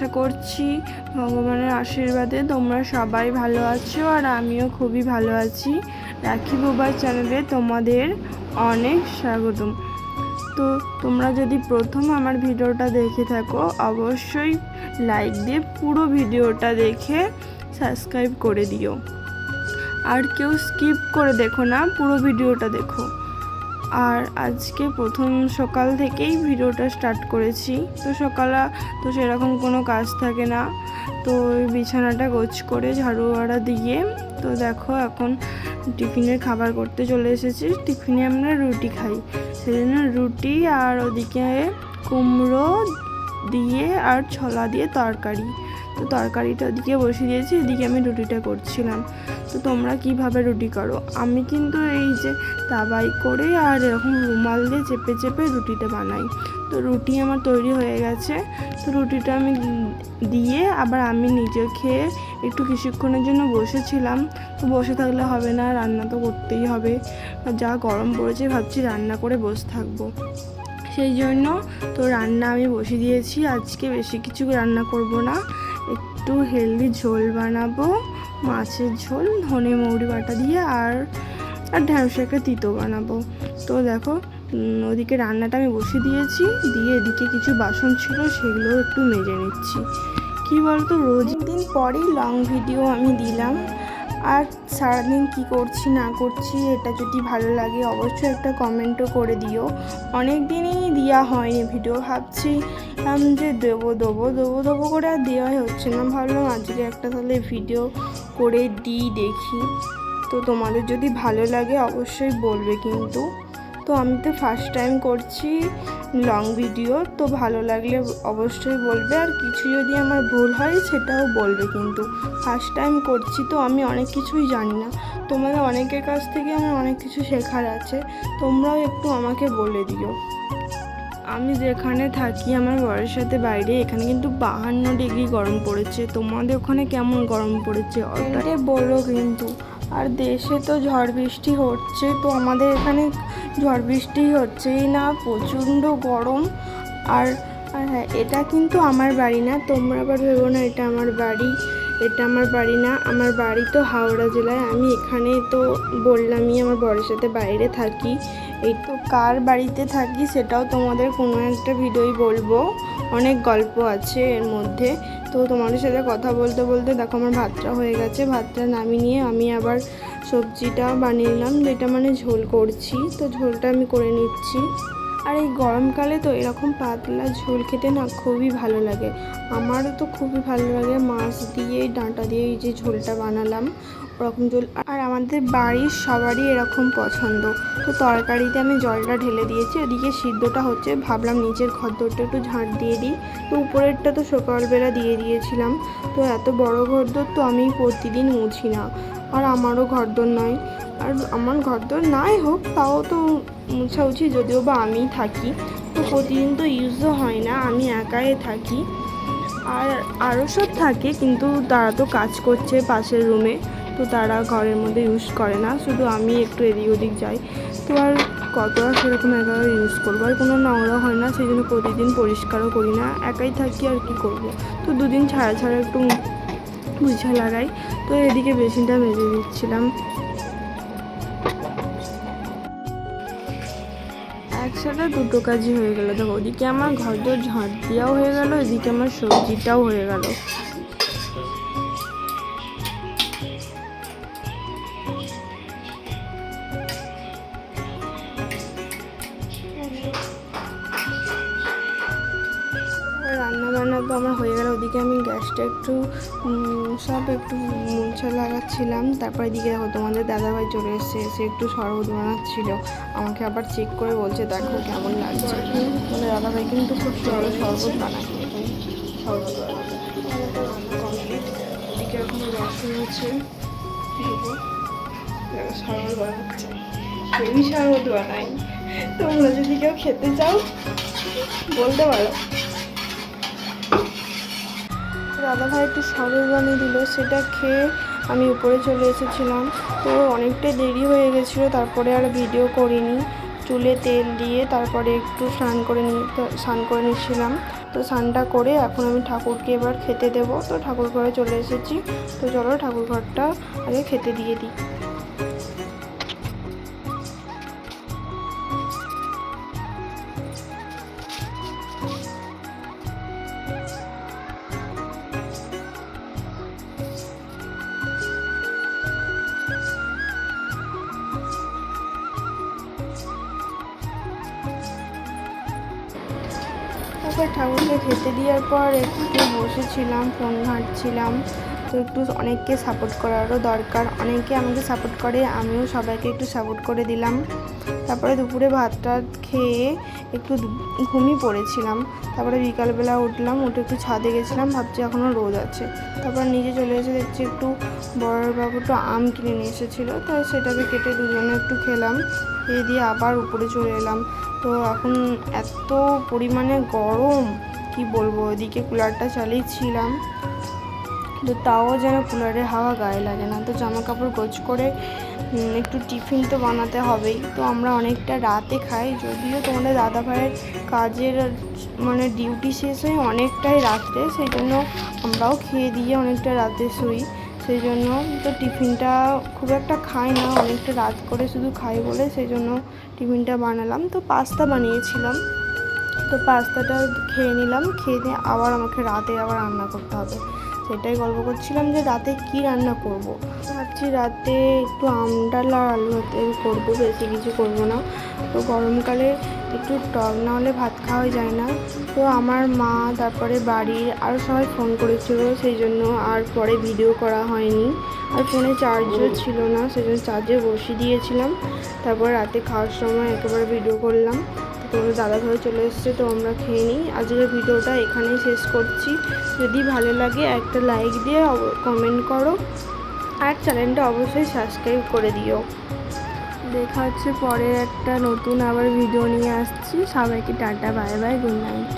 আশা করছি ভগবানের আশীর্বাদে তোমরা সবাই ভালো আছো, আর আমিও খুবই ভালো আছি। রাখি বোবা চ্যানেলে তোমাদের অনেক স্বাগতম। তো তোমরা যদি প্রথম আমার ভিডিওটা দেখে থাকো, অবশ্যই লাইক দিয়ে পুরো ভিডিওটা দেখে সাবস্ক্রাইব করে দিও। আর কেউ স্কিপ করে দেখো না, পুরো ভিডিওটা দেখো। আর আজকে প্রথম সকাল থেকেই ভিডিওটা স্টার্ট করেছি। তো সকালে তো সেরকম কোনো কাজ থাকে না, তো বিছানাটা গোছ করে ঝাড়ুয়াড়া দিয়ে তো দেখো এখন টিফিনের খাবার করতে চলে এসেছি। টিফিনে আমরা রুটি খাই, সেজন্য রুটি আর ওদিকে কুমড়ো দিয়ে আর ছোলা দিয়ে তরকারি। তো তরকারিটা ওদিকে বসিয়ে দিয়েছি, এদিকে আমি রুটিটা করছিলাম। তো তোমরা কিভাবে রুটি করো? আমি কিন্তু এই যে তাওয়ায় করে আর এরকম রুমাল দিয়ে চেপে চেপে রুটিটা বানাই। তো রুটি আমার তৈরি হয়ে গেছে। তো রুটিটা আমি দিয়ে আবার আমি নিজে খেয়ে একটু কিছুক্ষণের জন্য বসেছিলাম। তো বসে থাকলে হবে না, রান্না তো করতেই হবে। যা গরম পড়েছে ভাবছি রান্না করে বসে থাকবো, সেই জন্য তো রান্না আমি বসিয়ে দিয়েছি। আজকে বেশি কিছু রান্না করব না, একটু হেলদি ঝোল বানাবো, মাছের ঝোল ধনে মৌরি বাটা দিয়ে, আর ঢ্যাঁড়স একটা তিতো বানাবো। তো দেখো ওদিকে রান্নাটা আমি বসিয়ে দিয়েছি, দিয়ে এদিকে কিছু বাসন ছিল সেগুলো একটু মেজে নিচ্ছি। কি বলতো, রোজ দিন পরেই লং ভিডিও আমি দিলাম, আর সারাদিন কি করছি না করছি এটা যদি ভালো লাগে অবশ্যই একটা কমেন্টও করে দিও। অনেক দিনই দেওয়া হয়নি ভিডিও, ভাবছি যে দেবো করে আর দেওয়াই হচ্ছে না। ভাবলাম আজকে একটা তাহলে ভিডিও করে দিই, দেখি। তো তোমাদের যদি ভালো লাগে অবশ্যই বলবে কিন্তু। তো আমি তো ফার্স্ট টাইম করছি লং ভিডিও, তো ভালো লাগলে অবশ্যই বলবে, আর কিছু যদি আমার ভুল হয় সেটাও বলবে কিন্তু। ফার্স্ট টাইম করছি তো আমি অনেক কিছুই জানি না, তোমাদের অনেকের কাছ থেকে আমার অনেক কিছু শেখার আছে, তোমরাও একটু আমাকে বলে দিও। আমি যেখানে থাকি আমার বরের সাথে বাইরে, এখানে কিন্তু 52 ডিগ্রি গরম পড়েছে। তোমাদের ওখানে কেমন গরম পড়েছে ওটাই বলো কিন্তু। আর দেশে তো ঝড় বৃষ্টি হচ্ছে, তো আমাদের এখানে ঝড় বৃষ্টি হচ্ছেই না, প্রচণ্ড গরম। আর হ্যাঁ, এটা কিন্তু আমার বাড়ি না, তোমরা আবার ভেবো না এটা আমার বাড়ি। এটা আমার বাড়ি না, আমার বাড়ি তো হাওড়া জেলায়। আমি এখানে তো বললামই আমার বরের সাথে বাইরে থাকি। এই তো কার বাড়িতে থাকি সেটাও তোমাদের কোনো একটা ভিডিওই বলবো, অনেক গল্প আছে এর মধ্যে। তো তোমাদের সাথে কথা বলতে বলতে দেখো আমার ভাতটা হয়ে গেছে। ভাতটা নামিয়ে নিয়ে আমি আবার সবজিটা বানিয়ে নিলাম, যেটা মানে ঝোল করছি। তো ঝোলটা আমি করে নিচ্ছি। আর এই গরমকালে তো এরকম পাতলা ঝোল খেতে না খুবই ভালো লাগে, আমারও তো খুবই ভালো লাগে। মাছ দিয়ে ডাঁটা দিয়ে এই যে ঝোলটা বানালাম ওরকম ঝোল, আর আমাদের বাড়ির সবারই এরকম পছন্দ। তো তরকারিতে আমি জলটা ঢেলে দিয়েছি, ওদিকে সিদ্ধটা হচ্ছে। ভাবলাম নিচের ঘরদোরটা একটু ঝাঁট দিয়ে দিই, তো উপরেরটা তো সকালবেলা দিয়ে দিয়েছিলাম। তো এত বড় ঘরদোর তো আমি প্রতিদিন মুছি না, আর আমারও ঘরদোর নয়। আর আমার ঘরদোর নাই হোক, তাও তো মুছাউছি, যদিও বা আমিই থাকি, তো প্রতিদিন তো ইউজও হয় না, আমি একাই থাকি। আর আরও সব থাকে কিন্তু তারা তো কাজ করছে পাশের রুমে, তো তারা ঘরের মধ্যে ইউজ করে না, শুধু আমি একটু এদিক ওদিক যাই। তো আর কত আর সেরকম একেবারে ইউজ করবো, আর কোনো নোংরা হয় না, সেই জন্য প্রতিদিন পরিষ্কারও করি না, একাই থাকি আর কি করব। তো দুদিন ছাড়া ছাড়া একটু মুছে লাগাই। তো এদিকে বেসিনটা মেজে দিচ্ছিলাম। একসাথে দুটো কাজই হয়ে গেল। দেখো ওদিকে আমার ঘরদোর ঝাঁট দেওয়াও হয়ে গেল, এদিকে আমার সবজিটাও হয়ে গেল। রান্নাবান্না তো আমার হয়ে গেল। ওদিকে আমি গ্যাসটা একটু সব একটু মুছে লাগাচ্ছিলাম। তারপরে এদিকে দেখো তোমাদের দাদাভাই চলে এসছে, এসে একটু শরবত বানাচ্ছিল, আমাকে আবার চেক করে বলছে দেখো কেমন লাগছে। মানে দাদাভাই কিন্তু খুব ভালো শরবত বানায়, শরবত বানাবে। রান্না কমপ্লিট, এদিকে এখন রসুন আছে, শরবত বানাচ্ছে, হেভি শরবত বানাই। তোমরা যদি কেউ খেতে চাও বলতে পারো। দাদাভাই একটু শরবত বানিয়ে দিল, সেটা খেয়ে আমি উপরে চলে এসেছিলাম। তো অনেকটাই দেরি হয়ে গেছিলো, তারপরে আর ভিডিও করিনি। চুলে তেল দিয়ে তারপরে একটু স্নান করে নিচ্ছিলাম। তো স্নানটা করে এখন আমি ঠাকুরকে এবার খেতে দেবো। তো ঠাকুর ঘরে চলে এসেছি। তো চলো ঠাকুর ঘরটা আগে খেতে দিয়ে দিই। তারপর ঠাকুরকে খেতে দেওয়ার পর একটু বসেছিলাম, ফোন ঘাঁটছিলাম। তো একটু অনেককে সাপোর্ট করারও দরকার, অনেকে আমাকে সাপোর্ট করে, আমিও সবাইকে একটু সাপোর্ট করে দিলাম। তারপরে দুপুরে ভাতটা খেয়ে একটু ঘুমিয়ে পড়েছিলাম। তারপরে বিকালবেলা উঠলাম, উঠে একটু ছাদে গেছিলাম, ভাবছি এখনও রোদ আছে। তারপর নিজে চলে এসে দেখছি একটু বড়বাবু একটু আম কিনে নিয়ে এসেছিলো, তাই সেটাকে কেটে দুজনে একটু খেলাম। খেয়ে দিয়ে আবার উপরে চলে এলাম। তো এখন এত পরিমাণে গরম কি বলবো, ওইদিকে কুলারটা চালিয়েছিলাম, তো তাও যেন কুলারের হাওয়া গায়ে লাগে না। তো জামা কাপড় গোছ করে একটু টিফিন তো বানাতে হবেই। তো আমরা অনেকটা রাতে খাই, যদিও তোমাদের দাদা ভাইয়ের কাজের মানে ডিউটি শেষ হয় অনেকটাই রাত্রে, সেই জন্য আমরাও খেয়ে দিয়ে অনেকটা রাতে শুই। সেই জন্য তো টিফিনটা খুব একটা খাই না, অনেকটা রাত করে শুধু খাই বলে সেই জন্য টিফিনটা বানালাম। তো পাস্তা বানিয়েছিলাম, তো পাস্তাটা খেয়ে নিলাম। খেয়ে দিয়ে আবার আমাকে রাতে আবার রান্না করতে হবে, সেটাই গল্প করছিলাম যে রাতে কি রান্না করব। ভাবছি রাতে একটু আমডাল আর আলু ভাতে করবো, বেশি কিছু করব না। তো গরমকালে একটু টক না হলে ভাত খাওয়া যায় না। তো আমার মা তারপরে বাড়ির আরও সবাই ফোন করেছিল, সেই জন্য আর পরে ভিডিও করা হয়নি। আর ফোনে চার্জও ছিল না, সেই জন্য চার্জে বসিয়ে দিয়েছিলাম। তারপর রাতে খাওয়ার সময় একেবারে ভিডিও করলাম। তোমাদের দাদা ভাই চলে এসছে, তো আমরা খেয়ে নিই। আজকের ভিডিওটা এখানেই শেষ করছি। যদি ভালো লাগে একটা লাইক দিয়ে কমেন্ট করো, আর চ্যানেলটা অবশ্যই সাবস্ক্রাইব করে দিও। দেখা হচ্ছে পরে একটা নতুন আবার ভিডিও নিয়ে আসছি। সবাইকে tata, bye bye, good night.